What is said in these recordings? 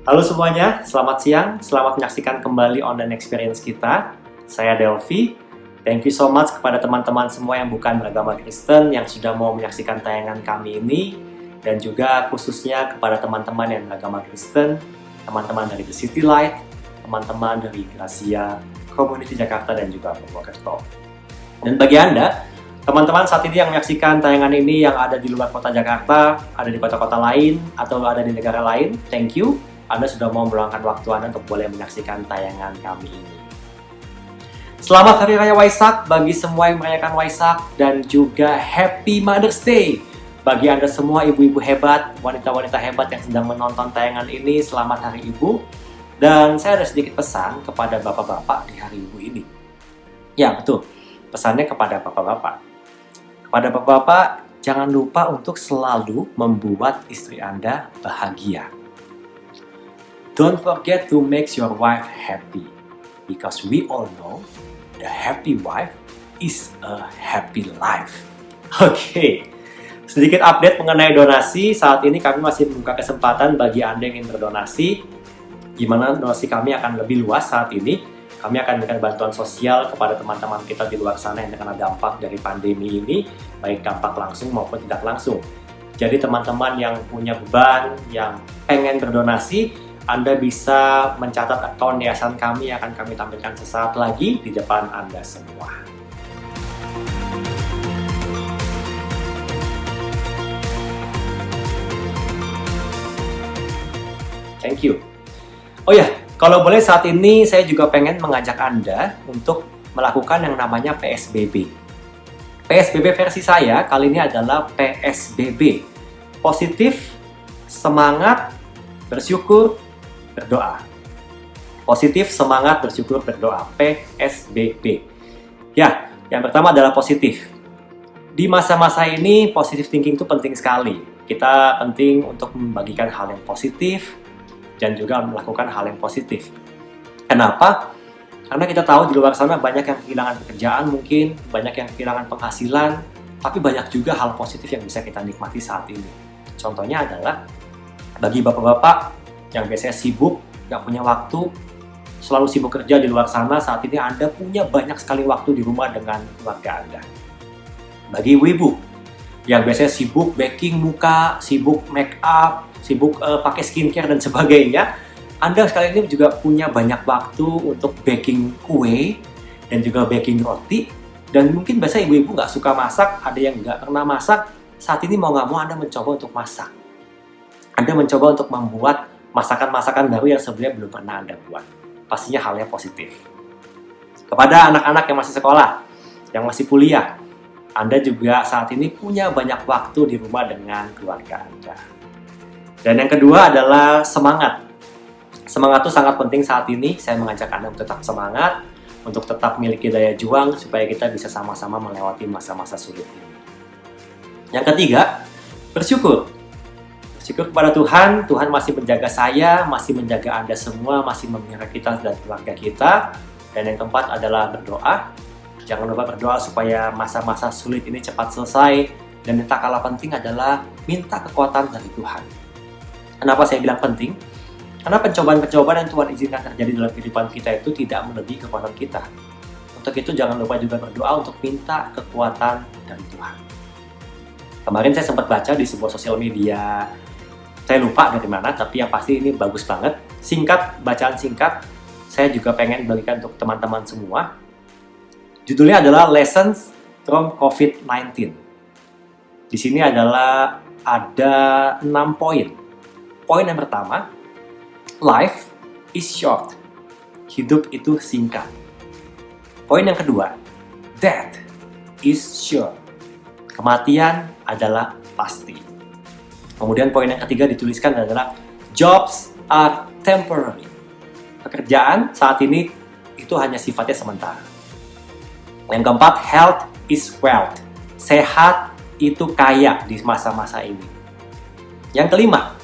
Halo semuanya, selamat siang, selamat menyaksikan kembali online experience kita. Saya Delvi. Thank you so much kepada teman-teman semua yang bukan beragama Kristen yang sudah mau menyaksikan tayangan kami ini, dan juga khususnya kepada teman-teman yang beragama Kristen, teman-teman dari Jadilah, teman-teman dari Gracia, Community Jakarta, dan juga Purwokerto. Dan bagi Anda, teman-teman saat ini yang menyaksikan tayangan ini yang ada di luar kota Jakarta, ada di kota-kota lain, atau ada di negara lain, thank you. Anda sudah mau meluangkan waktu Anda untuk boleh menyaksikan tayangan kami ini. Selamat Hari Raya Waisak bagi semua yang merayakan Waisak, dan juga Happy Mother's Day bagi Anda semua ibu-ibu hebat, wanita-wanita hebat yang sedang menonton tayangan ini. Selamat Hari Ibu. Dan saya ada sedikit pesan kepada bapak-bapak di Hari Ibu ini. Ya betul, pesannya kepada bapak-bapak. Kepada bapak-bapak, jangan lupa untuk selalu membuat istri Anda bahagia. Don't forget to make your wife happy, because we all know the happy wife is a happy life. Oke, sedikit update mengenai donasi. Saat ini kami masih membuka kesempatan bagi Anda yang ingin berdonasi. Gimana donasi kami akan lebih luas saat ini. Kami akan memberikan bantuan sosial kepada teman-teman kita di luar sana yang terkena dampak dari pandemi ini, baik dampak langsung maupun tidak langsung. Jadi teman-teman yang punya beban, yang pengen berdonasi, Anda bisa mencatat akun yayasan kami yang akan kami tampilkan sesaat lagi di depan Anda semua. Thank you. Oh ya, kalau boleh saat ini saya juga pengen mengajak Anda untuk melakukan yang namanya PSBB. PSBB versi saya kali ini adalah PSBB. Positif, semangat, bersyukur, berdoa. Positif, semangat, bersyukur, berdoa. PSBB. Ya, yang pertama adalah positif. Di masa-masa ini, positive thinking itu penting sekali. Kita penting untuk membagikan hal yang positif dan juga melakukan hal yang positif. Kenapa? Karena kita tahu di luar sana banyak yang kehilangan pekerjaan mungkin, banyak yang kehilangan penghasilan, tapi banyak juga hal positif yang bisa kita nikmati saat ini. Contohnya adalah bagi bapak-bapak yang biasanya sibuk, nggak punya waktu, selalu sibuk kerja di luar sana, saat ini Anda punya banyak sekali waktu di rumah dengan keluarga Anda. Bagi ibu-ibu yang biasanya sibuk baking muka, sibuk make up, sibuk pakai skincare dan sebagainya, Anda sekali ini juga punya banyak waktu untuk baking kue dan juga baking roti. Dan mungkin biasanya ibu-ibu nggak suka masak, ada yang nggak pernah masak, saat ini mau nggak mau Anda mencoba untuk masak. Anda mencoba untuk membuat masakan-masakan baru yang sebenarnya belum pernah Anda buat. Pastinya hal yang positif. Kepada anak-anak yang masih sekolah, yang masih kuliah, Anda juga saat ini punya banyak waktu di rumah dengan keluarga Anda. Dan yang kedua adalah semangat. Semangat itu sangat penting saat ini. Saya mengajak Anda untuk tetap semangat, untuk tetap memiliki daya juang, supaya kita bisa sama-sama melewati masa-masa sulit ini. Yang ketiga, bersyukur. Bersyukur kepada Tuhan, Tuhan masih menjaga saya, masih menjaga Anda semua, masih memelihara kita dan keluarga kita. Dan yang keempat adalah berdoa. Jangan lupa berdoa supaya masa-masa sulit ini cepat selesai. Dan yang tak kalah penting adalah minta kekuatan dari Tuhan. Kenapa saya bilang penting? Karena pencobaan-pencobaan yang Tuhan izinkan terjadi dalam kehidupan kita itu tidak melebihi kekuatan kita. Untuk itu jangan lupa juga berdoa untuk minta kekuatan dari Tuhan. Kemarin saya sempat baca di sebuah sosial media, saya lupa dari mana, tapi yang pasti ini bagus banget. Singkat, bacaan singkat, saya juga pengen bagikan untuk teman-teman semua. Judulnya adalah Lessons from COVID-19. Di sini adalah ada 6 poin. Poin yang pertama, life is short. Hidup itu singkat. Poin yang kedua, death is sure. Kematian adalah pasti. Kemudian poin yang ketiga dituliskan adalah jobs are temporary. Pekerjaan saat ini itu hanya sifatnya sementara. Yang keempat, health is wealth. Sehat itu kaya di masa-masa ini. Yang kelima,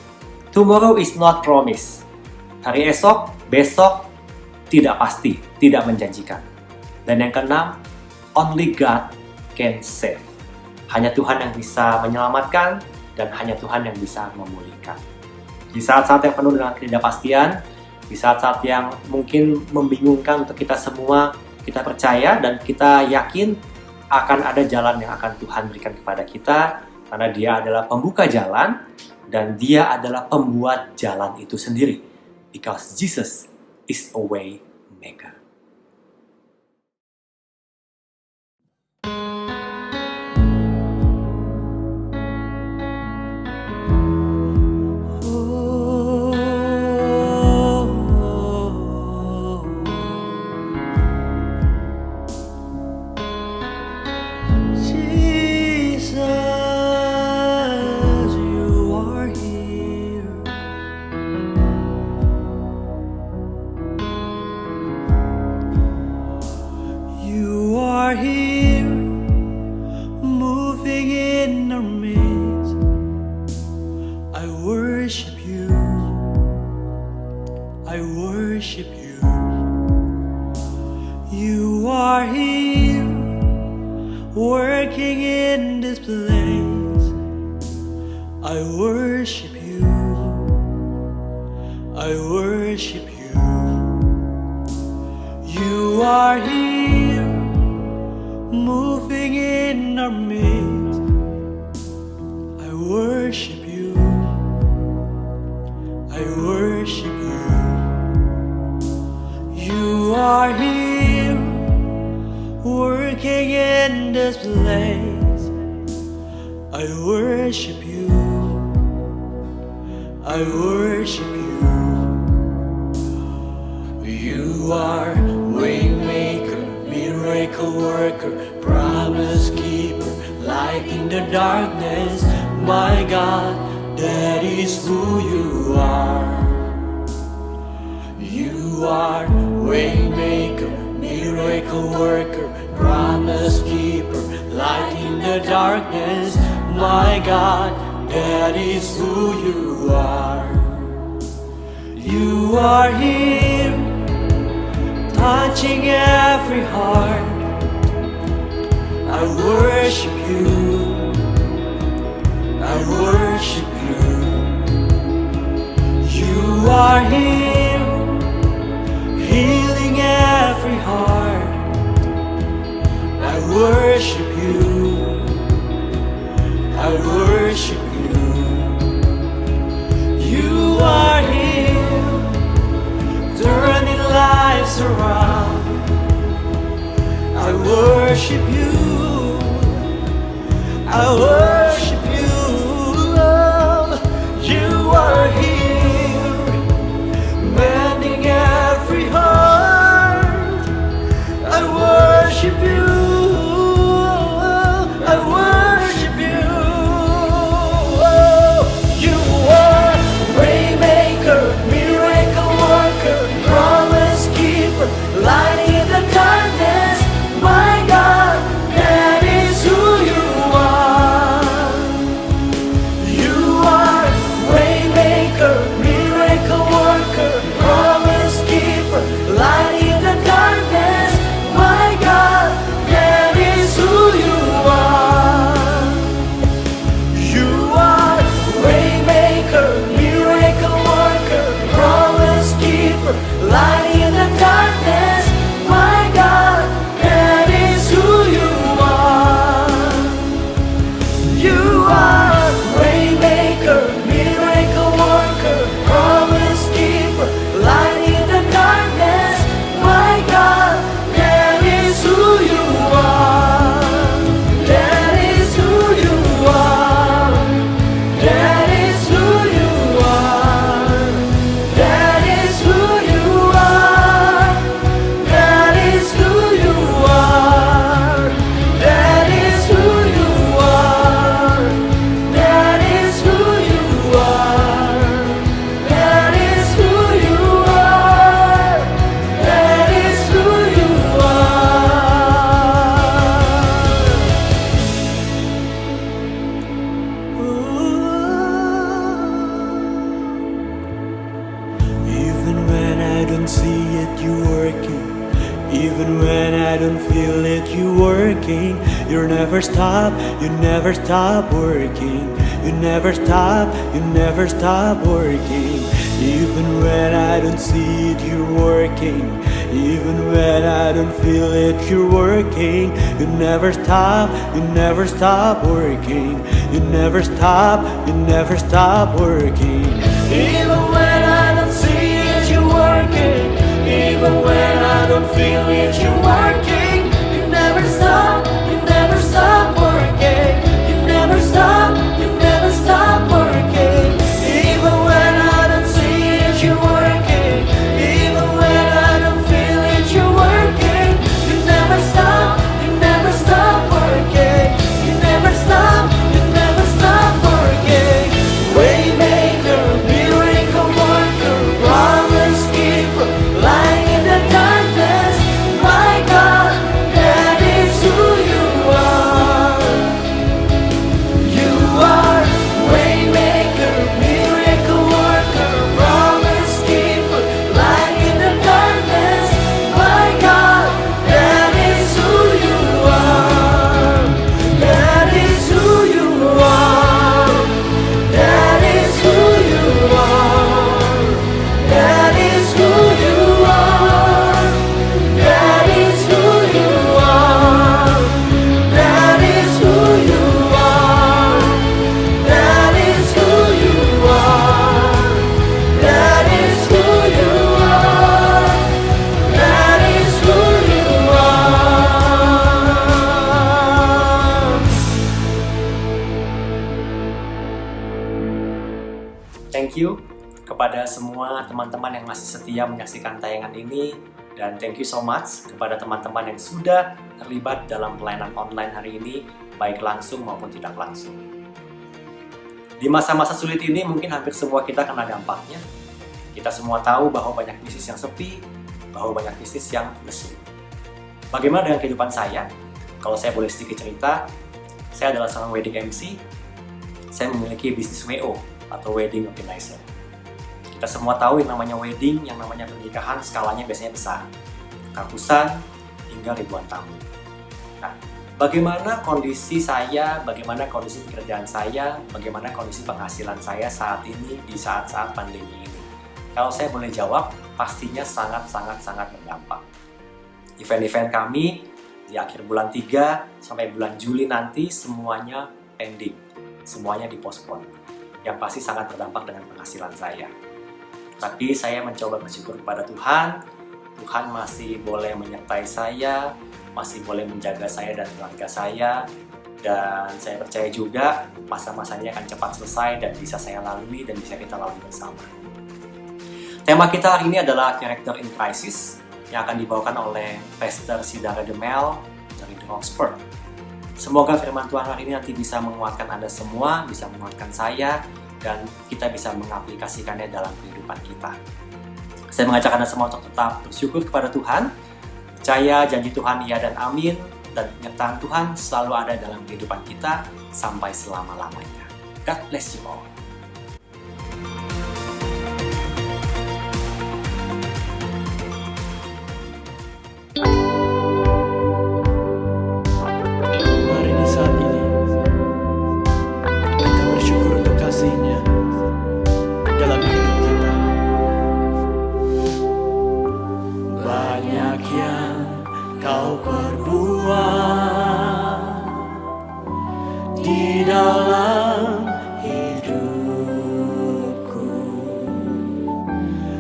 tomorrow is not promise. Hari esok, besok tidak pasti, tidak menjanjikan. Dan yang keenam, only God can save. Hanya Tuhan yang bisa menyelamatkan, dan hanya Tuhan yang bisa memulihkan. Di saat-saat yang penuh dengan ketidakpastian, di saat-saat yang mungkin membingungkan untuk kita semua, kita percaya dan kita yakin akan ada jalan yang akan Tuhan berikan kepada kita, karena Dia adalah pembuka jalan dan Dia adalah pembuat jalan itu sendiri. Because Jesus is a way maker. You never stop working. You never stop working. Even when I don't see it, you're working. Even when I don't feel it, you're working. You never stop working. You never stop working. Even when I don't see it, you're working. Even when I don't feel it, you're working. You never stop working. You never stop working. Even when I don't see it, you're working. Even when I don't feel it, you're working. You never stop working. You never stop working. Waymaker, miracle worker, promise keeper, light in the darkness. My God, that is who you are. You are waymaker, miracle worker, promise keeper, light in the darkness. My God, that is who you are. That is who you are. That is who you are. That is who you are. That is who you are. That is who you are. That is who you are. That is who you are. That is who you are. Thank you kepada semua teman-teman yang masih setia menyaksikan tayangan ini, dan thank you so much kepada teman-teman yang sudah terlibat dalam pelayanan online hari ini, baik langsung maupun tidak langsung. Di masa-masa sulit ini mungkin hampir semua kita kena dampaknya. Kita semua tahu bahwa banyak bisnis yang sepi, bahwa banyak bisnis yang lesu. Bagaimana dengan kehidupan saya? Kalau saya boleh sedikit cerita, saya adalah seorang wedding MC. Saya memiliki bisnis WO atau wedding organizer. Kita semua tahu yang namanya wedding, yang namanya pernikahan, skalanya biasanya besar, ratusan hingga ribuan tamu. Nah, bagaimana kondisi saya, bagaimana kondisi pekerjaan saya, bagaimana kondisi penghasilan saya saat ini di saat-saat pandemi ini? Kalau saya boleh jawab, pastinya sangat berdampak. Event-event kami di akhir bulan 3 sampai bulan Juli nanti semuanya pending, semuanya dipospon. Yang pasti sangat berdampak dengan penghasilan saya. Tapi saya mencoba bersyukur kepada Tuhan. Tuhan masih boleh menyertai saya, masih boleh menjaga saya dan keluarga saya. Dan saya percaya juga masa-masanya akan cepat selesai dan bisa saya lalui dan bisa kita lalui bersama. Tema kita hari ini adalah Character in Crisis yang akan dibawakan oleh Pastor Sidhara dari Oxford. Semoga firman Tuhan hari ini nanti bisa menguatkan Anda semua, bisa menguatkan saya, dan kita bisa mengaplikasikannya dalam kehidupan kita. Saya mengajak Anda semua untuk tetap bersyukur kepada Tuhan, percaya janji Tuhan ya dan amin, dan penyertaan Tuhan selalu ada dalam kehidupan kita sampai selama-lamanya. God bless you all. Mari di saat ini kita bersyukur untuk kasih-Nya dalam hidup kita. Banyak yang Kau perbuat di dalam hidupku.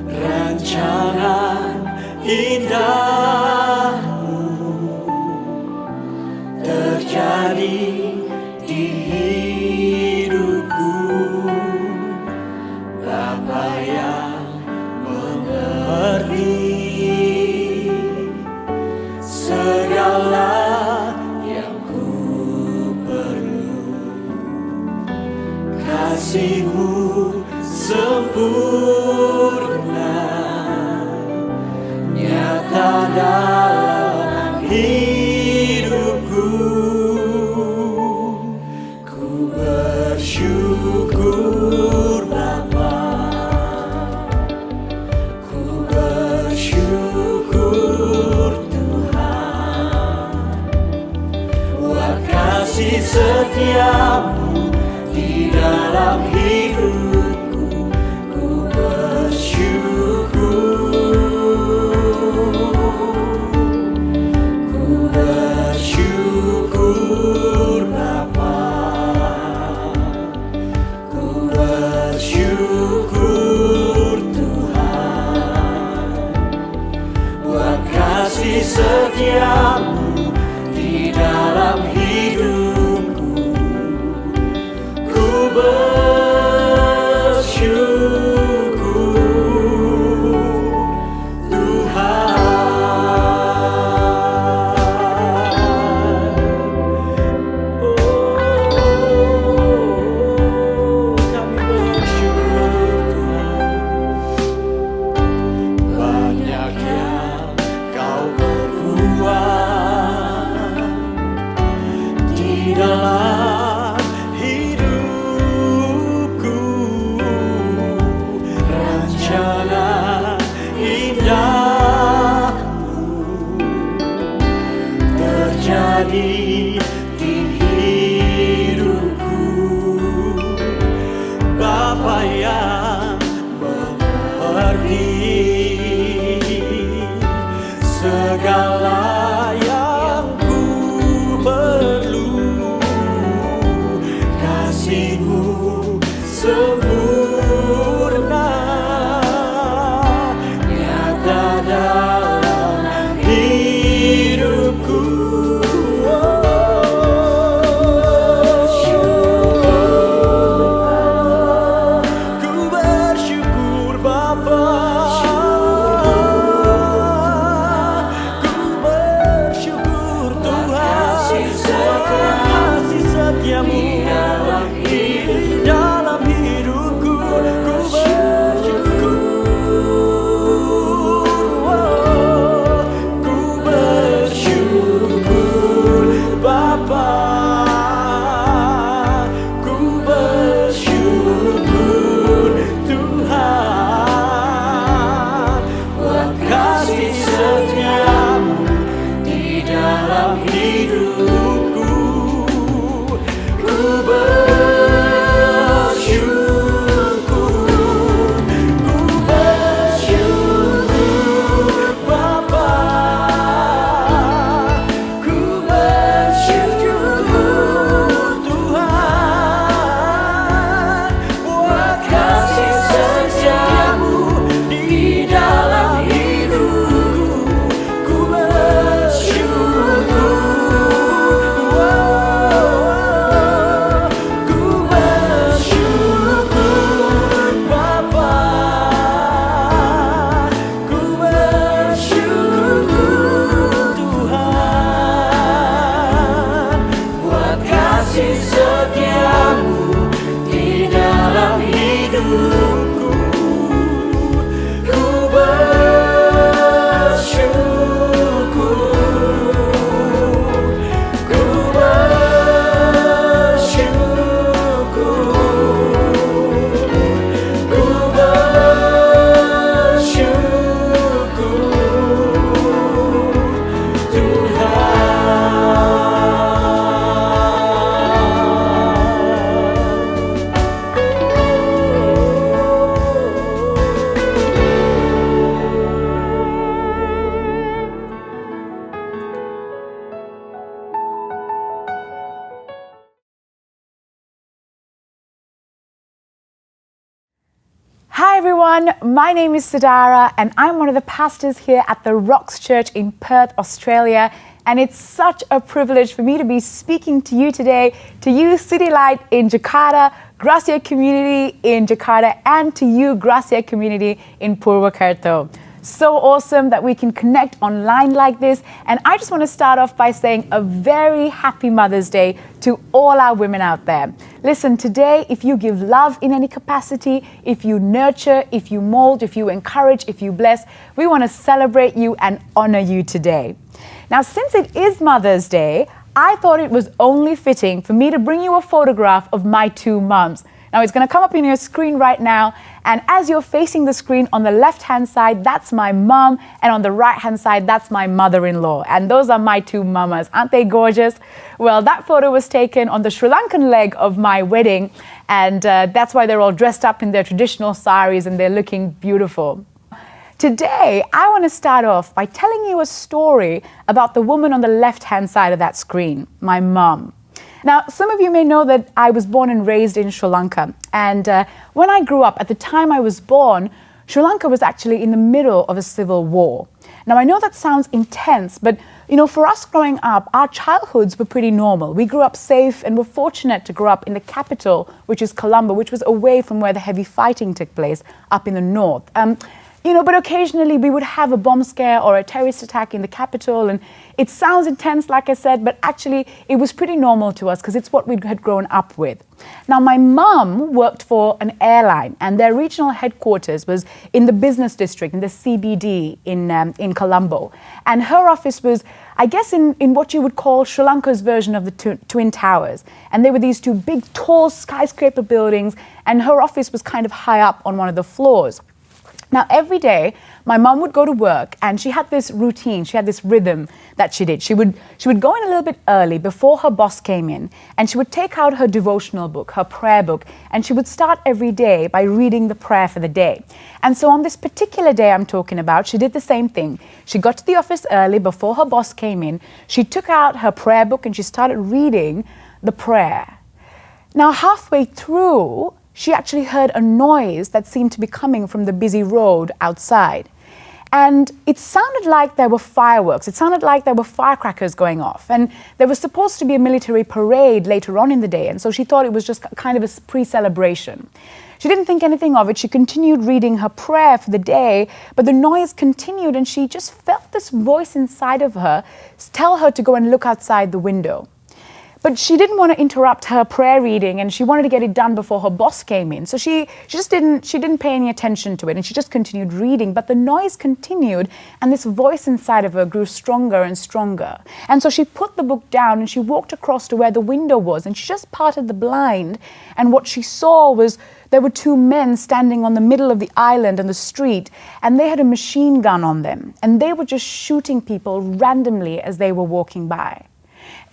Rancangan indah-Mu terjadi di hidupku. Bapa yang mengerti segala yang ku perlu. Kasih-Mu sempurna nyata dalam hidupku. Ku bersyukur Bapa, ku bersyukur Tuhan, buat kasih setia-Mu di dalam segala yang ku perlu. Kasih-Mu sempurna, nyata dalam hidupku. Ku bersyukur Bapa, ku bersyukur Tuhan, kasih setia-Mu di dalam hidupku. Ku bersyukur, ku bersyukur Bapa, ku bersyukur Tuhan, buat kasih setia-Mu di dalam hidupku. Ku bersyukur Bapa, ku bersyukur Tuhan, buat kasih setia-Mu di dalam hidupku. Ku bersyukur, ku bersyukur Bapa, ku bersyukur Tuhan, buat kasih setia-Mu di dalam hidupku. Ku bersyukur, ku bersyukur, ku bersyukur Hi everyone, my name is Sidhara and I'm one of the pastors here at the Rocks Church in Perth, Australia. And it's such a privilege for me to be speaking to you today, to you City Light in Jakarta, Gracia community in Jakarta, and to you Gracia community in Purwakarta. So awesome that we can connect online like this. And I just want to start off by saying a very happy Mother's Day to all our women out there. Listen, today, if you give love in any capacity, if you nurture, if you mold, if you encourage, if you bless, we want to celebrate you and honor you today. Now, since it is Mother's Day, I thought it was only fitting for me to bring you a photograph of my two mums. Now, it's going to come up on your screen right now. And as you're facing the screen, on the left-hand side, that's my mom. And on the right-hand side, that's my mother-in-law. And those are my two mamas. Aren't they gorgeous? Well, that photo was taken on the Sri Lankan leg of my wedding. And that's why they're all dressed up in their traditional saris and they're looking beautiful. Today, I want to start off by telling you a story about the woman on the left-hand side of that screen, my mom. Now, some of you may know that I was born and raised in Sri Lanka. And when I grew up, at the time I was born, Sri Lanka was actually in the middle of a civil war. Now, I know that sounds intense, but you know, for us growing up, our childhoods were pretty normal. We grew up safe and were fortunate to grow up in the capital, which is Colombo, which was away from where the heavy fighting took place up in the north. You know, but occasionally we would have a bomb scare or a terrorist attack in the capital, and it sounds intense, like I said, but actually it was pretty normal to us because it's what we had grown up with. Now, my mum worked for an airline, and their regional headquarters was in the business district, in the CBD in Colombo. And her office was, I guess, in what you would call Sri Lanka's version of the Twin Towers. And they were these two big, tall skyscraper buildings, and her office was kind of high up on one of the floors. Now, every day, my mum would go to work and she had this routine, she had this rhythm that she did. She would go in a little bit early before her boss came in, and she would take out her devotional book, her prayer book, and she would start every day by reading the prayer for the day. And so on this particular day I'm talking about, she did the same thing. She got to the office early before her boss came in. She took out her prayer book and she started reading the prayer. Now, halfway through, she actually heard a noise that seemed to be coming from the busy road outside. And it sounded like there were fireworks. It sounded like there were firecrackers going off. And there was supposed to be a military parade later on in the day. And so she thought it was just kind of a pre-celebration. She didn't think anything of it. She continued reading her prayer for the day, but the noise continued and she just felt this voice inside of her tell her to go and look outside the window. But she didn't want to interrupt her prayer reading, and she wanted to get it done before her boss came in. So she didn't pay any attention to it, and she just continued reading. But the noise continued, and this voice inside of her grew stronger and stronger. And so she put the book down and she walked across to where the window was, and she just parted the blind. And what she saw was there were two men standing on the middle of the island and the street, and they had a machine gun on them, and they were just shooting people randomly as they were walking by.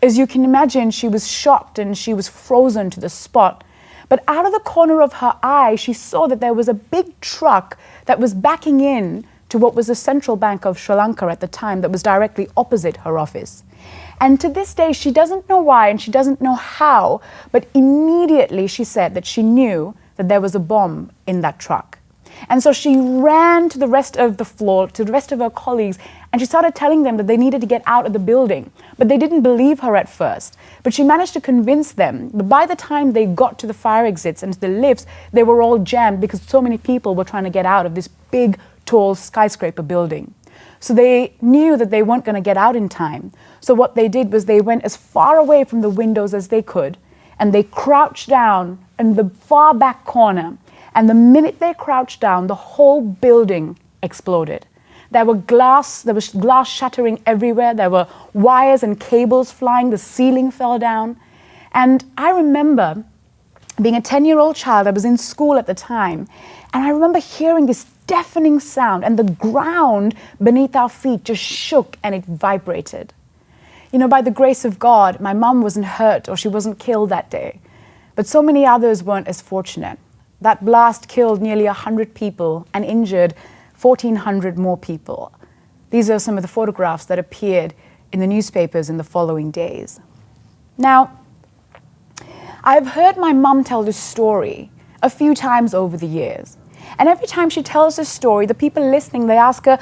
As you can imagine, she was shocked and she was frozen to the spot. But out of the corner of her eye, she saw that there was a big truck that was backing in to what was the central bank of Sri Lanka at the time that was directly opposite her office. And to this day, she doesn't know why and she doesn't know how, but immediately she said that she knew that there was a bomb in that truck. And so she ran to the rest of the floor, to the rest of her colleagues, and she started telling them that they needed to get out of the building. But they didn't believe her at first. But she managed to convince them. But by the time they got to the fire exits and to the lifts, they were all jammed because so many people were trying to get out of this big, tall skyscraper building. So they knew that they weren't going to get out in time. So what they did was they went as far away from the windows as they could, and they crouched down in the far back corner. And the minute they crouched down, the whole building exploded. There was glass shattering everywhere. There were wires and cables flying. The ceiling fell down. And I remember being a 10-year-old child. I was in school at the time. And I remember hearing this deafening sound, and the ground beneath our feet just shook and it vibrated. You know, by the grace of God, my mum wasn't hurt or she wasn't killed that day. But so many others weren't as fortunate. That blast killed nearly 100 people and injured 1,400 more people. These are some of the photographs that appeared in the newspapers in the following days. Now, I've heard my mum tell this story a few times over the years. And every time she tells this story, the people listening, they ask her,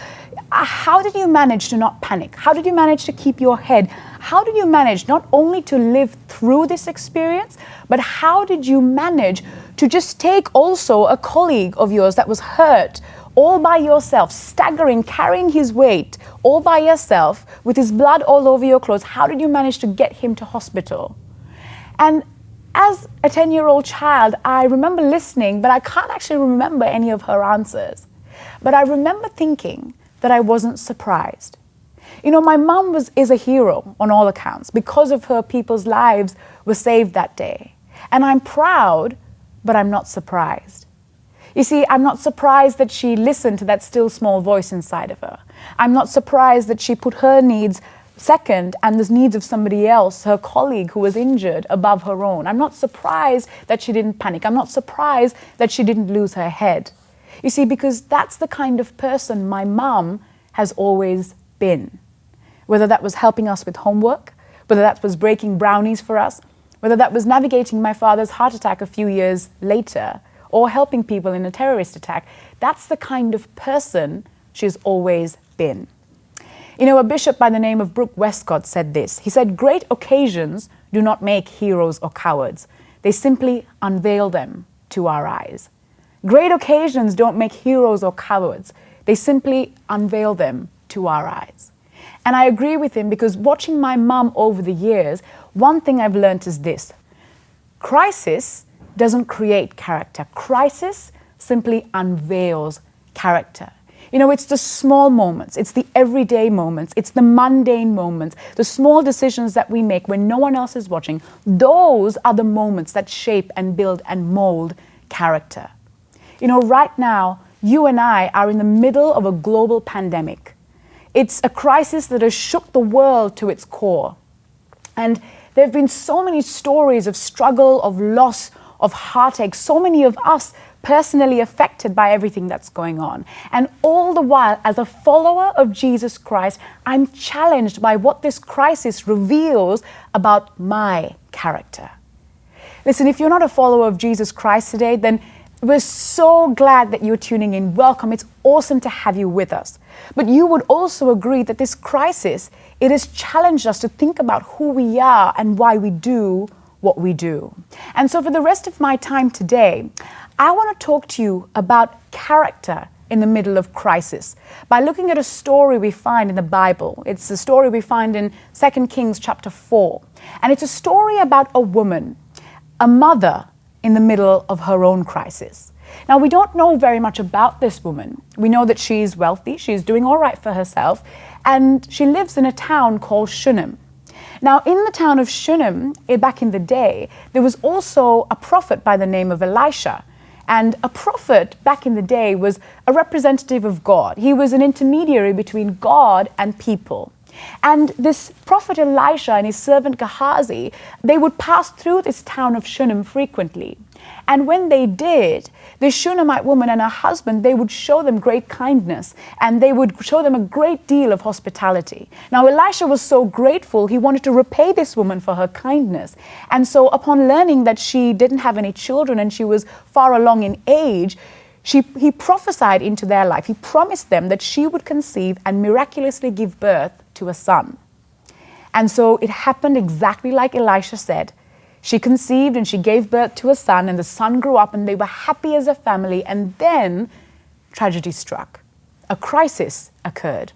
how did you manage to not panic? How did you manage to keep your head? How did you manage not only to live through this experience, but how did you manage to just take also a colleague of yours that was hurt all by yourself, staggering, carrying his weight all by yourself with his blood all over your clothes? How did you manage to get him to hospital? And as a 10-year-old child, I remember listening, but I can't actually remember any of her answers. But I remember thinking that I wasn't surprised. You know, my mum is a hero on all accounts. Because of her, people's lives were saved that day. And I'm proud, but I'm not surprised. You see, I'm not surprised that she listened to that still small voice inside of her. I'm not surprised that she put her needs second and the needs of somebody else, her colleague who was injured, above her own. I'm not surprised that she didn't panic. I'm not surprised that she didn't lose her head. You see, because that's the kind of person my mum has always been. Whether that was helping us with homework, whether that was breaking brownies for us, whether that was navigating my father's heart attack a few years later, or helping people in a terrorist attack, that's the kind of person she's always been. You know, a bishop by the name of Brooke Westcott said this. He said, "Great occasions do not make heroes or cowards. They simply unveil them to our eyes." Great occasions don't make heroes or cowards. They simply unveil them to our eyes. And I agree with him, because watching my mum over the years, one thing I've learned is this. Crisis doesn't create character. Crisis simply unveils character. You know, it's the small moments, it's the everyday moments, it's the mundane moments, the small decisions that we make when no one else is watching. Those are the moments that shape and build and mold character. You know, right now, you and I are in the middle of a global pandemic. It's a crisis that has shook the world to its core. And there have been so many stories of struggle, of loss, of heartache, so many of us personally affected by everything that's going on. And all the while, as a follower of Jesus Christ, I'm challenged by what this crisis reveals about my character. Listen, if you're not a follower of Jesus Christ today, then we're so glad that you're tuning in. Welcome. It's awesome to have you with us. But you would also agree that this crisis, it has challenged us to think about who we are and why we do what we do. And so for the rest of my time today, I want to talk to you about character in the middle of crisis by looking at a story we find in the Bible. It's a story we find in 2 Kings chapter 4. And it's a story about a woman, a mother in the middle of her own crisis. Now, we don't know very much about this woman. We know that she's wealthy, she's doing all right for herself, and she lives in a town called Shunem. Now, in the town of Shunem, back in the day, there was also a prophet by the name of Elisha. And a prophet back in the day was a representative of God. He was an intermediary between God and people. And this prophet Elisha and his servant Gehazi, they would pass through this town of Shunem frequently. And when they did, the Shunammite woman and her husband, they would show them great kindness and they would show them a great deal of hospitality. Now, Elisha was so grateful, he wanted to repay this woman for her kindness. And so upon learning that she didn't have any children and she was far along in age, he prophesied into their life. He promised them that she would conceive and miraculously give birth to a son. And so it happened exactly like Elisha said. She conceived and she gave birth to a son, and the son grew up and they were happy as a family. And then tragedy struck. A crisis occurred.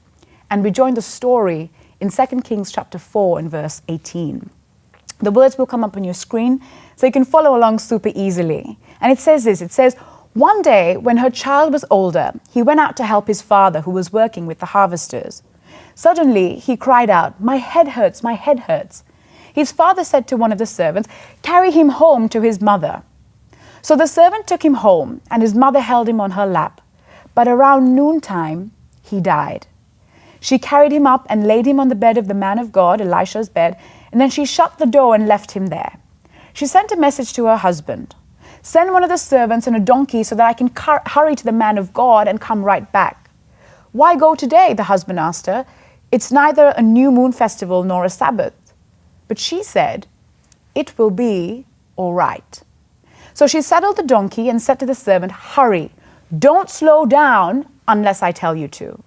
And we join the story in 2 Kings chapter 4 and verse 18. The words will come up on your screen so you can follow along super easily. And it says this, it says, "One day when her child was older, he went out to help his father who was working with the harvesters. Suddenly he cried out, 'My head hurts, my head hurts.' His father said to one of the servants, 'Carry him home to his mother.' So the servant took him home, and his mother held him on her lap. But around noontime, he died. She carried him up and laid him on the bed of the man of God, Elisha's bed, and then she shut the door and left him there. She sent a message to her husband, 'Send one of the servants and a donkey so that I can hurry to the man of God and come right back.' 'Why go today?' the husband asked her. 'It's neither a new moon festival nor a Sabbath.' But she said, 'It will be all right.' So she saddled the donkey and said to the servant, 'Hurry, don't slow down unless I tell you to.'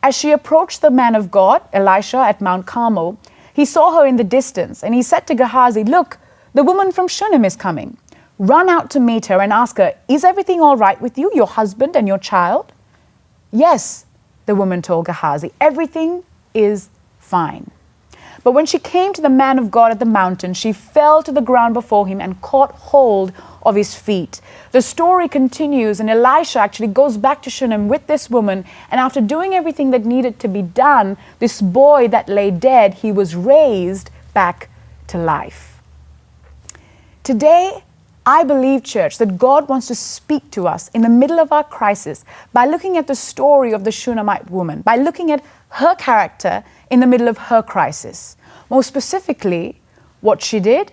As she approached the man of God, Elisha, at Mount Carmel, he saw her in the distance, and he said to Gehazi, 'Look, the woman from Shunem is coming. Run out to meet her and ask her, is everything all right with you, your husband and your child?' 'Yes,' the woman told Gehazi, 'everything is fine.' But when she came to the man of God at the mountain, she fell to the ground before him and caught hold of his feet. The story continues, and Elisha actually goes back to Shunem with this woman, and after doing everything that needed to be done, this boy that lay dead, he was raised back to life. Today, I believe, church, that God wants to speak to us in the middle of our crisis by looking at the story of the Shunammite woman, by looking at her character in the middle of her crisis. More specifically, what she did,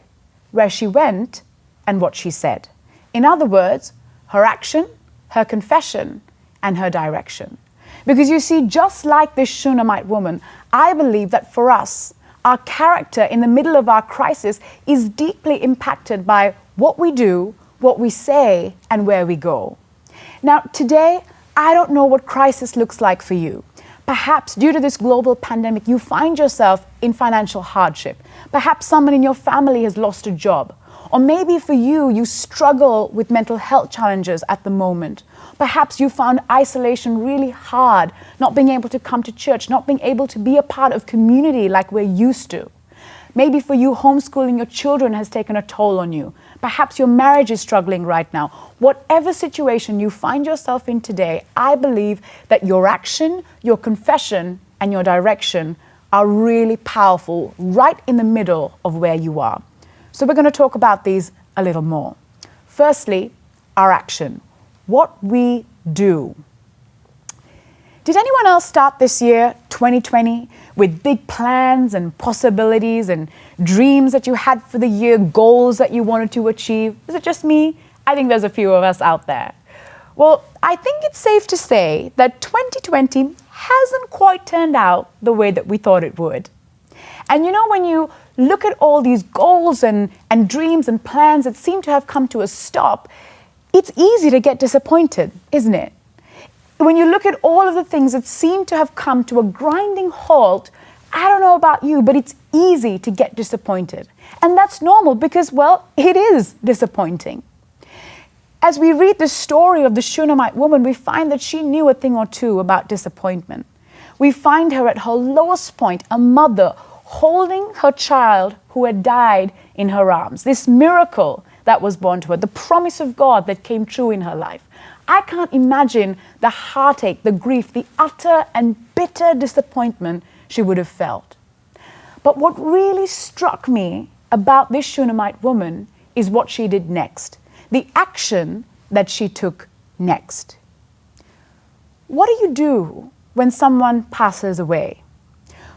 where she went, and what she said. In other words, her action, her confession, and her direction. Because you see, just like this Shunammite woman, I believe that for us, our character in the middle of our crisis is deeply impacted by what we do, what we say, and where we go. Now, today, I don't know what crisis looks like for you. Perhaps due to this global pandemic, you find yourself in financial hardship. Perhaps someone in your family has lost a job. Or maybe for you, you struggle with mental health challenges at the moment. Perhaps you found isolation really hard, not being able to come to church, not being able to be a part of community like we're used to. Maybe for you, homeschooling your children has taken a toll on you. Perhaps your marriage is struggling right now. Whatever situation you find yourself in today, I believe that your action, your confession, and your direction are really powerful right in the middle of where you are. So we're going to talk about these a little more. Firstly, our action. What we do? Did anyone else start this year, 2020, with big plans and possibilities and dreams that you had for the year, goals that you wanted to achieve? Is it just me? I think there's a few of us out there. Well, I think it's safe to say that 2020 hasn't quite turned out the way that we thought it would. And you know, when you look at all these goals and dreams and plans that seem to have come to a stop, it's easy to get disappointed, isn't it? When you look at all of the things that seem to have come to a grinding halt, I don't know about you, but it's easy to get disappointed. And that's normal because, well, it is disappointing. As we read the story of the Shunammite woman, we find that she knew a thing or two about disappointment. We find her at her lowest point, a mother holding her child who had died in her arms. This miracle that was born to her, the promise of God that came true in her life. I can't imagine the heartache, the grief, the utter and bitter disappointment she would have felt. But what really struck me about this Shunammite woman is what she did next, the action that she took next. What do you do when someone passes away?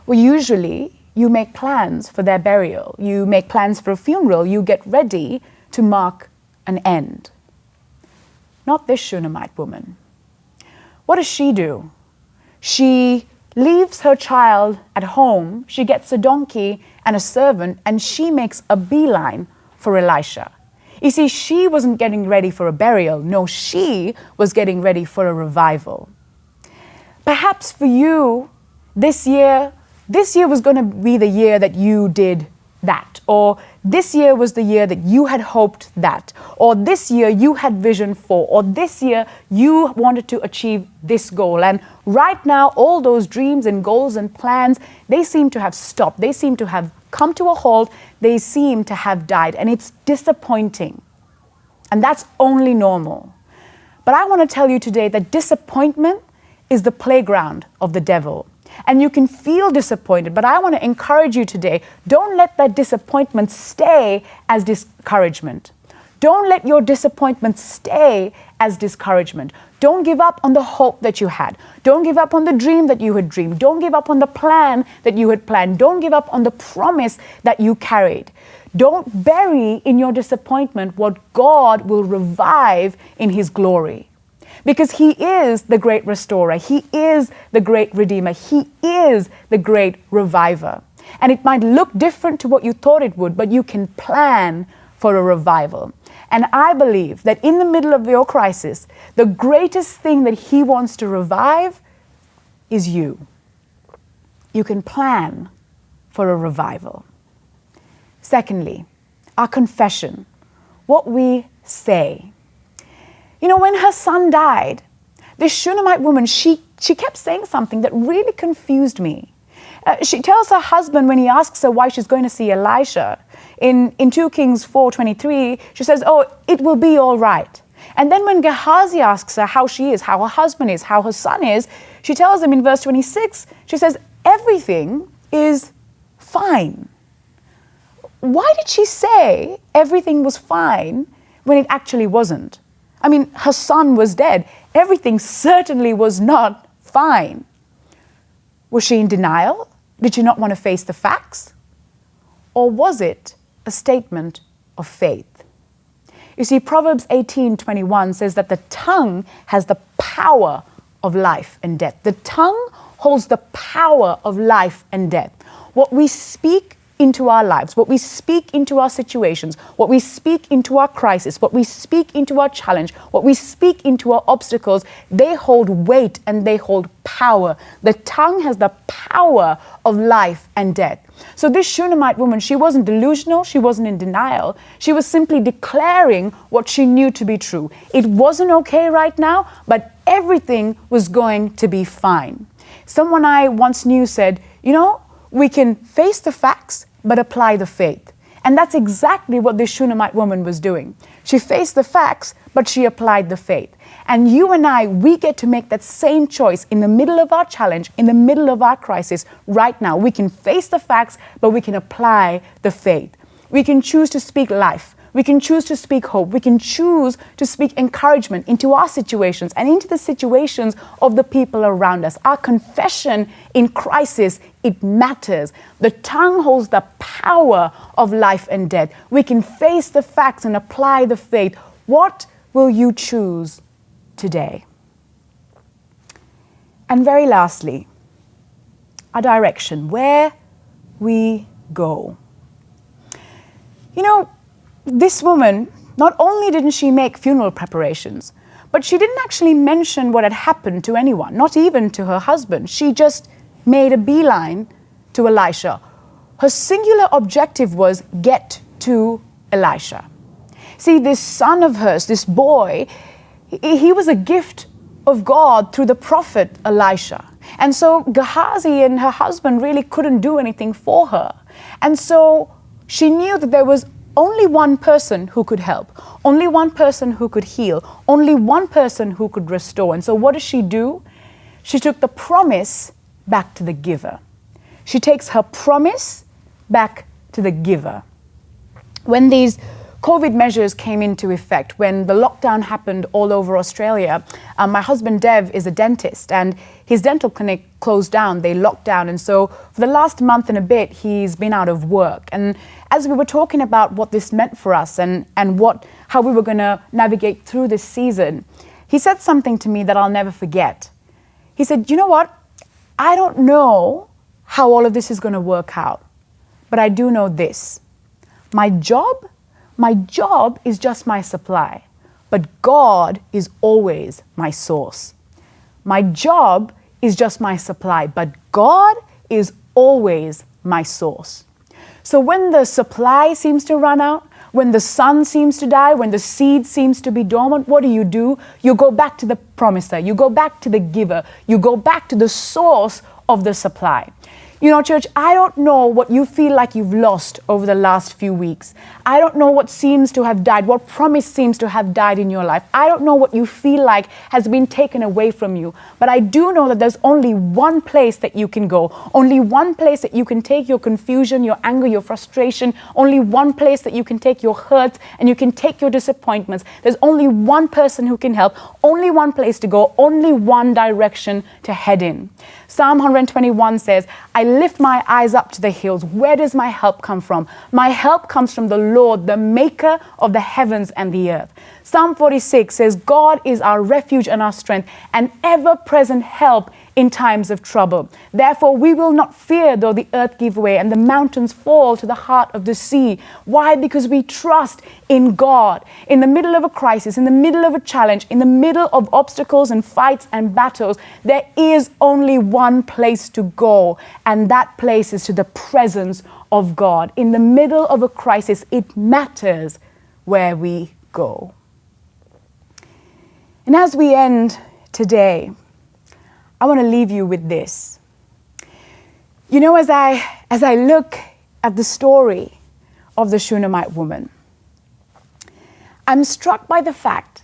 Well, usually you make plans for their burial, you make plans for a funeral, you get ready to mark an end. Not this Shunammite woman. What does she do? She leaves her child at home, she gets a donkey and a servant, and she makes a beeline for Elisha. You see, she wasn't getting ready for a burial. No, she was getting ready for a revival. Perhaps for you, this year was going to be the year that you did that, or this year was the year that you had hoped that, or this year you had vision for, or this year you wanted to achieve this goal. And right now, all those dreams and goals and plans, they seem to have stopped. They seem to have come to a halt. They seem to have died, and it's disappointing. And that's only normal. But I want to tell you today that disappointment is the playground of the devil. And you can feel disappointed, but I want to encourage you today, don't let that disappointment stay as discouragement. Don't let your disappointment stay as discouragement. Don't give up on the hope that you had. Don't give up on the dream that you had dreamed. Don't give up on the plan that you had planned. Don't give up on the promise that you carried. Don't bury in your disappointment what God will revive in His glory. Because He is the great restorer. He is the great redeemer. He is the great reviver. And it might look different to what you thought it would, but you can plan for a revival. And I believe that in the middle of your crisis, the greatest thing that He wants to revive is you. You can plan for a revival. Secondly, our confession, what we say. You know, when her son died, this Shunammite woman, she kept saying something that really confused me. She tells her husband when he asks her why she's going to see Elisha, in 2 Kings 4:23, she says, oh, it will be all right. And then when Gehazi asks her how she is, how her husband is, how her son is, she tells him in verse 26, she says, everything is fine. Why did she say everything was fine when it actually wasn't? I mean, her son was dead. Everything certainly was not fine. Was she in denial? Did she not want to face the facts? Or was it a statement of faith? You see, Proverbs 18:21 says that the tongue has the power of life and death. The tongue holds the power of life and death. What we speak into our lives, what we speak into our situations, what we speak into our crisis, what we speak into our challenge, what we speak into our obstacles, they hold weight and they hold power. The tongue has the power of life and death. So this Shunammite woman, she wasn't delusional, she wasn't in denial. She was simply declaring what she knew to be true. It wasn't okay right now, but everything was going to be fine. Someone I once knew said, you know, we can face the facts, but apply the faith. And that's exactly what this Shunammite woman was doing. She faced the facts, but she applied the faith. And you and I, we get to make that same choice in the middle of our challenge, in the middle of our crisis right now. We can face the facts, but we can apply the faith. We can choose to speak life. We can choose to speak hope. We can choose to speak encouragement into our situations and into the situations of the people around us. Our confession in crisis, it matters. The tongue holds the power of life and death. We can face the facts and apply the faith. What will you choose today? And very lastly, our direction, where we go. You know, this woman, not only didn't she make funeral preparations, but she didn't actually mention what had happened to anyone, not even to her husband. She just made a beeline to Elisha. Her singular objective was get to Elisha. See, this son of hers, this boy, he was a gift of God through the prophet Elisha. And so Gehazi and her husband really couldn't do anything for her. And so she knew that there was only one person who could help, only one person who could heal, only one person who could restore. And so what does she do? She took the promise back to the giver. She takes her promise back to the giver. When these COVID measures came into effect, when the lockdown happened all over Australia, my husband Dev is a dentist and his dental clinic closed down, they locked down. And so for the last month and a bit, he's been out of work. And as we were talking about what this meant for us and how we were going to navigate through this season, he said something to me that I'll never forget. He said, you know what? I don't know how all of this is going to work out, but I do know this. My job is just my supply, but God is always my source. My job is just my supply, but God is always my source. So when the supply seems to run out, when the sun seems to die, when the seed seems to be dormant, what do? You go back to the promiser, you go back to the giver, you go back to the source of the supply. You know, church, I don't know what you feel like you've lost over the last few weeks. I don't know what seems to have died, what promise seems to have died in your life. I don't know what you feel like has been taken away from you. But I do know that there's only one place that you can go, only one place that you can take your confusion, your anger, your frustration, only one place that you can take your hurts and you can take your disappointments. There's only one person who can help, only one place to go, only one direction to head in. Psalm 121 says, I lift my eyes up to the hills. Where does my help come from? My help comes from the Lord, the maker of the heavens and the earth. Psalm 46 says, God is our refuge and our strength, an ever-present help in times of trouble. Therefore, we will not fear though the earth give way and the mountains fall to the heart of the sea. Why? Because we trust in God. In the middle of a crisis, in the middle of a challenge, in the middle of obstacles and fights and battles, there is only one place to go, and that place is to the presence of God. In the middle of a crisis, it matters where we go. And as we end today, I want to leave you with this. You know, as I look at the story of the Shunammite woman, I'm struck by the fact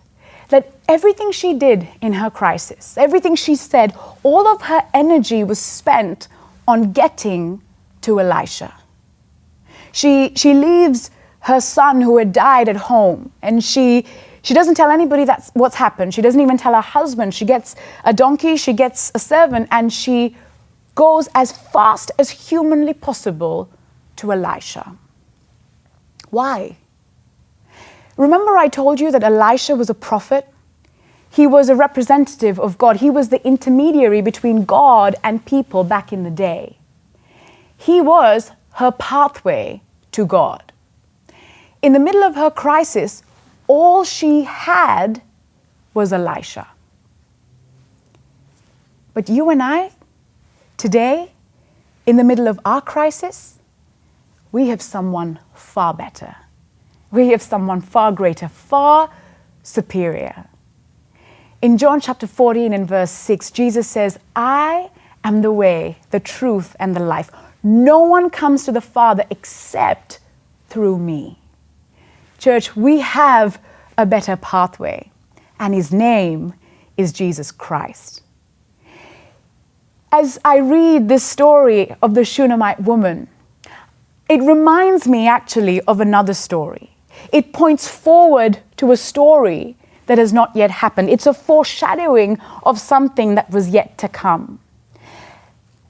that everything she did in her crisis, everything she said, all of her energy was spent on getting to Elisha. She leaves her son who had died at home, and she doesn't tell anybody that's what's happened. She doesn't even tell her husband. She gets a donkey, she gets a servant, and she goes as fast as humanly possible to Elisha. Why? Remember I told you that Elisha was a prophet? He was a representative of God. He was the intermediary between God and people back in the day. He was her pathway to God. In the middle of her crisis, all she had was Elisha. But you and I, today, in the middle of our crisis, we have someone far better. We have someone far greater, far superior. In John chapter 14 and verse 6, Jesus says, I am the way, the truth, and the life. No one comes to the Father except through me. Church, we have a better pathway, and his name is Jesus Christ. As I read this story of the Shunammite woman, it reminds me actually of another story. It points forward to a story that has not yet happened. It's a foreshadowing of something that was yet to come.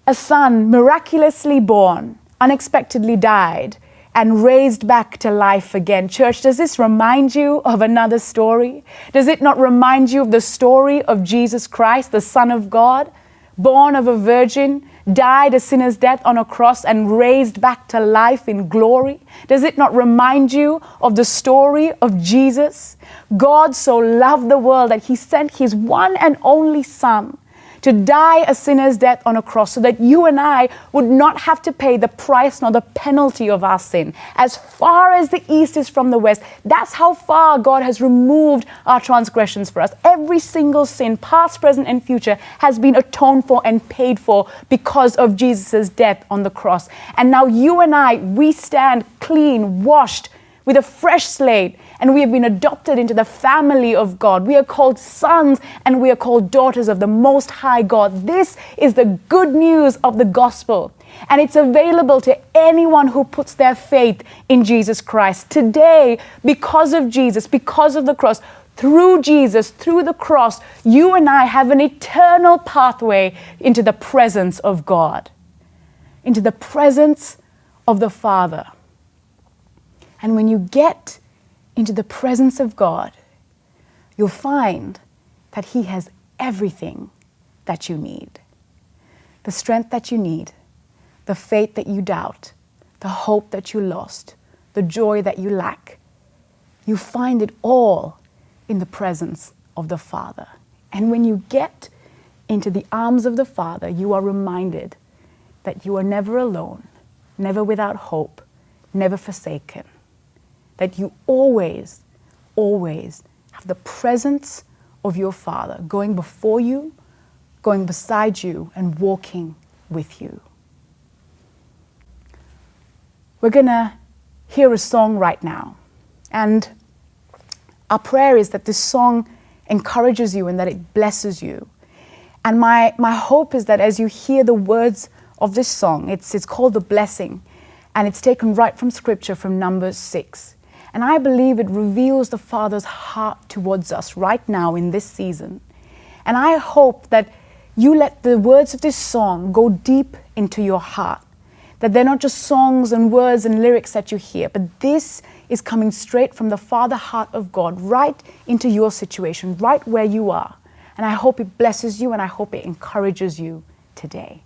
A son miraculously born, unexpectedly died, and raised back to life again. Church, does this remind you of another story? Does it not remind you of the story of Jesus Christ, the Son of God, born of a virgin, died a sinner's death on a cross, and raised back to life in glory? Does it not remind you of the story of Jesus? God so loved the world that he sent his one and only Son to die a sinner's death on a cross so that you and I would not have to pay the price nor the penalty of our sin. As far as the east is from the west, that's how far God has removed our transgressions for us. Every single sin, past, present, and future, has been atoned for and paid for because of Jesus' death on the cross. And now you and I, we stand clean, washed, with a fresh slate, and we have been adopted into the family of God. We are called sons and we are called daughters of the Most High God. This is the good news of the gospel, and it's available to anyone who puts their faith in Jesus Christ. Today, because of Jesus, because of the cross, through Jesus, through the cross, you and I have an eternal pathway into the presence of God, into the presence of the Father. And when you get into the presence of God, you'll find that he has everything that you need. The strength that you need, the faith that you doubt, the hope that you lost, the joy that you lack. You find it all in the presence of the Father. And when you get into the arms of the Father, you are reminded that you are never alone, never without hope, never forsaken. That you always, always have the presence of your Father going before you, going beside you, and walking with you. We're going to hear a song right now. And our prayer is that this song encourages you and that it blesses you. And my hope is that as you hear the words of this song, it's called The Blessing, and it's taken right from Scripture, from Numbers 6. And I believe it reveals the Father's heart towards us right now in this season. And I hope that you let the words of this song go deep into your heart. That they're not just songs and words and lyrics that you hear, but this is coming straight from the Father heart of God right into your situation, right where you are. And I hope it blesses you and I hope it encourages you today.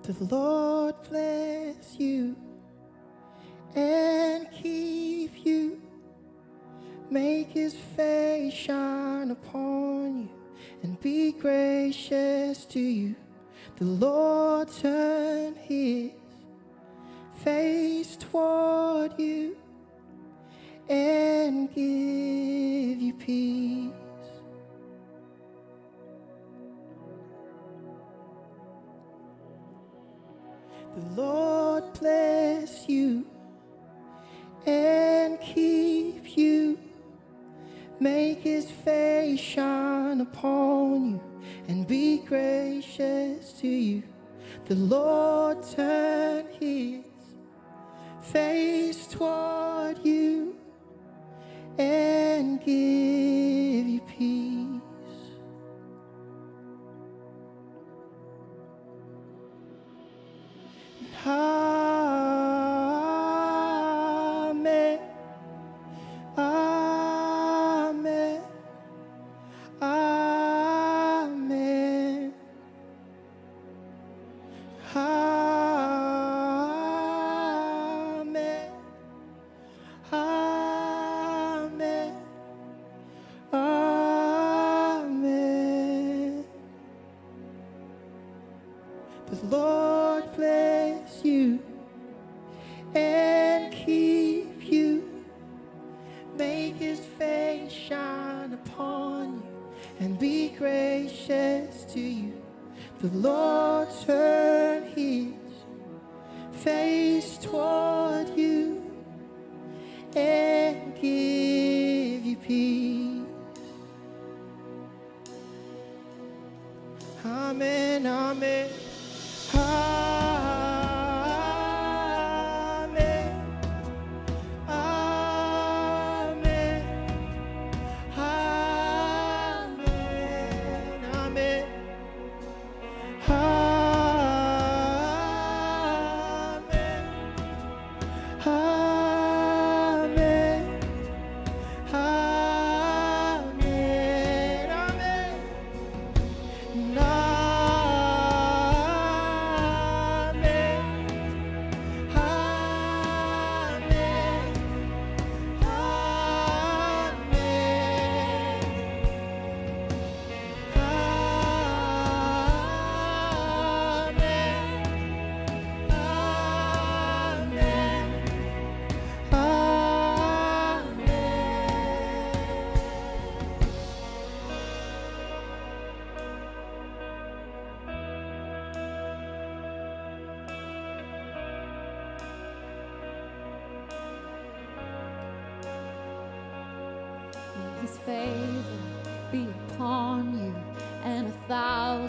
The Lord bless you and keep you. Make his face shine upon you and be gracious to you. The Lord turn his face toward you and give you peace. The Lord bless you and keep you. Make his face shine upon you and be gracious to you. The Lord turn his face toward you and give you peace. Amen. Amen. Amen. Amen. Amen. Amen. The Lord bless you and keep you. Make his face shine upon you and be gracious to you. The Lord turn his face toward you and give you peace. Amen, amen, amen, amen, amen, amen, His favor be upon you and 1,000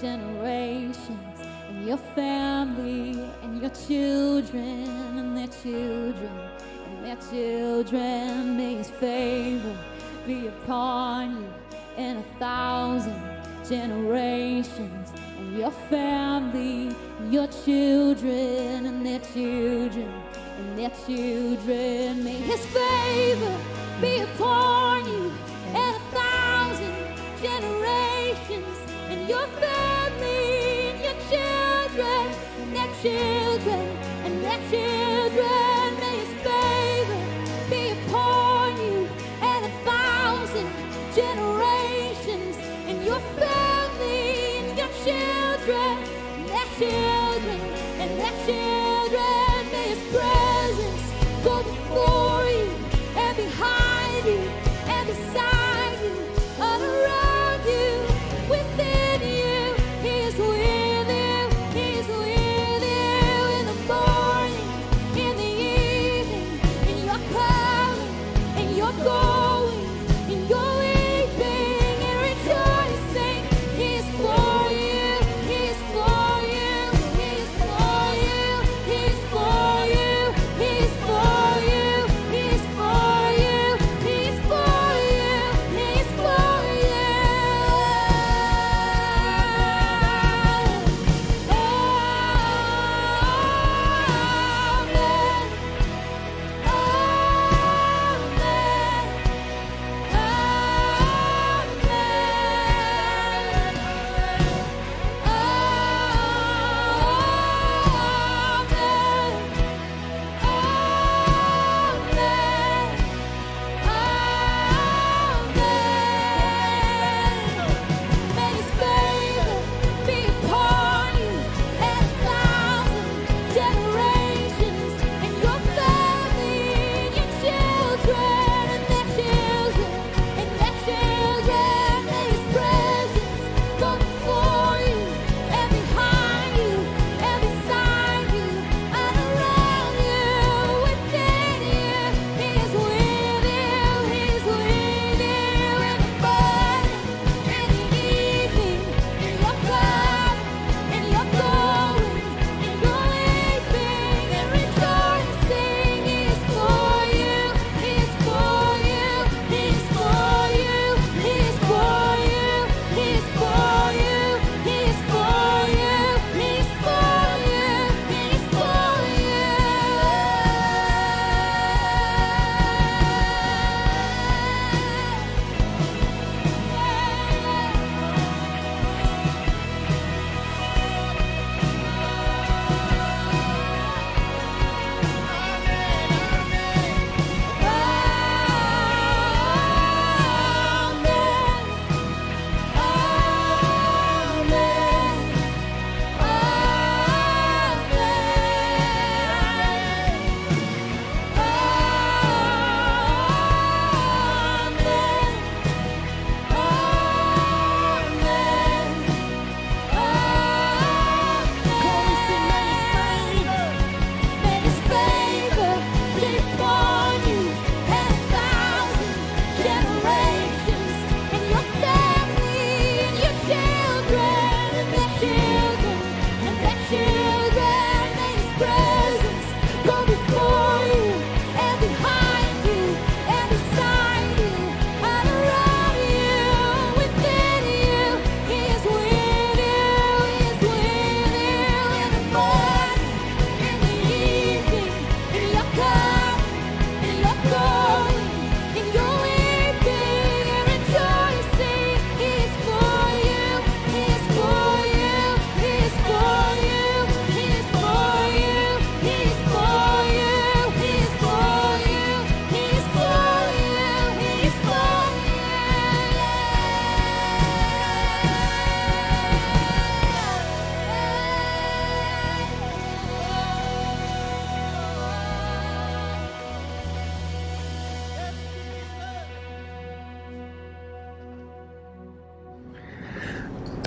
generations, and your family and your children and their children and their children. May His favor be upon you and 1,000 generations, and your family, your children and their children and their children. May His favor be upon you and 1,000 generations, and your family and your children and their children and their children. May His favor be upon you and 1,000 generations, and your family and your children and their children and their children. May His presence go before you and behind you and beside you, all around you, within you. He is with you, He is with you in the morning, in the evening, in your coming, in your going, in your weeping and rejoicing. He is for you, He is for you, He is for you, He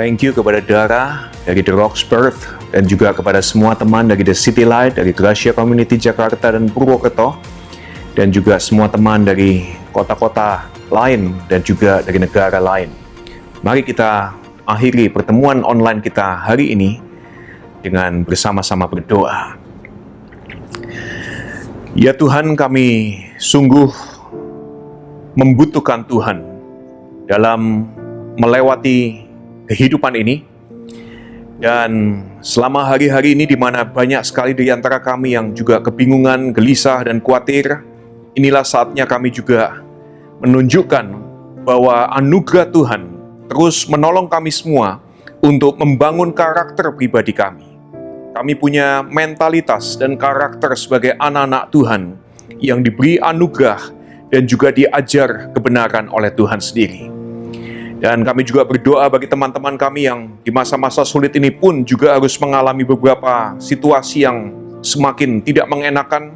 Thank you kepada Dara dari The Rocks Perth dan juga kepada semua teman dari The City Light, dari Gracia Community Jakarta dan Purwokerto, dan juga semua teman dari kota-kota lain dan juga dari negara lain. Mari kita akhiri pertemuan online kita hari ini dengan bersama-sama berdoa. Ya Tuhan, kami sungguh membutuhkan Tuhan dalam melewati kehidupan ini. Dan selama hari-hari ini di mana banyak sekali di antara kami yang juga kebingungan, gelisah, dan khawatir, inilah saatnya kami juga menunjukkan bahwa anugerah Tuhan terus menolong kami semua untuk membangun karakter pribadi kami. Kami punya mentalitas dan karakter sebagai anak-anak Tuhan yang diberi anugerah dan juga diajar kebenaran oleh Tuhan sendiri. Dan kami juga berdoa bagi teman-teman kami yang di masa-masa sulit ini pun juga harus mengalami beberapa situasi yang semakin tidak mengenakan.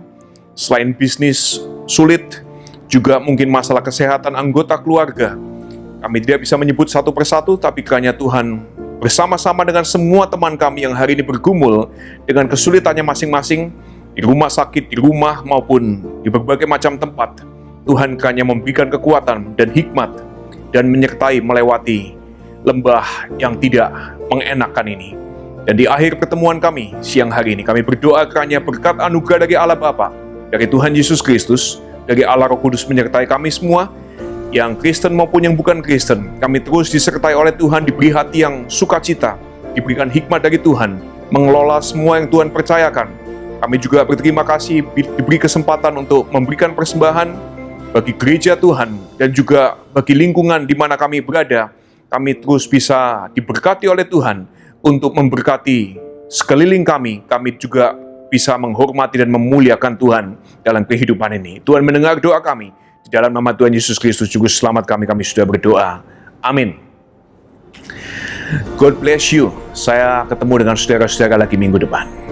Selain bisnis sulit, juga mungkin masalah kesehatan anggota keluarga. Kami tidak bisa menyebut satu persatu, tapi kiranya Tuhan bersama-sama dengan semua teman kami yang hari ini bergumul dengan kesulitannya masing-masing, di rumah sakit, di rumah maupun di berbagai macam tempat. Tuhan kiranya memberikan kekuatan dan hikmat dan menyertai melewati lembah yang tidak mengenakan ini. Dan di akhir pertemuan kami siang hari ini, kami berdoa kiranya berkat anugerah dari Allah Bapa, dari Tuhan Yesus Kristus, dari Allah Roh Kudus menyertai kami semua, yang Kristen maupun yang bukan Kristen. Kami terus disertai oleh Tuhan, diberi hati yang sukacita, diberikan hikmat dari Tuhan, mengelola semua yang Tuhan percayakan. Kami juga berterima kasih diberi kesempatan untuk memberikan persembahan bagi gereja Tuhan dan juga bagi lingkungan di mana kami berada. Kami terus bisa diberkati oleh Tuhan untuk memberkati sekeliling kami. Kami juga bisa menghormati dan memuliakan Tuhan dalam kehidupan ini. Tuhan mendengar doa kami. Di dalam nama Tuhan Yesus Kristus, Juru Selamat kami sudah berdoa. Amin. God bless you. Saya ketemu dengan saudara-saudara lagi minggu depan.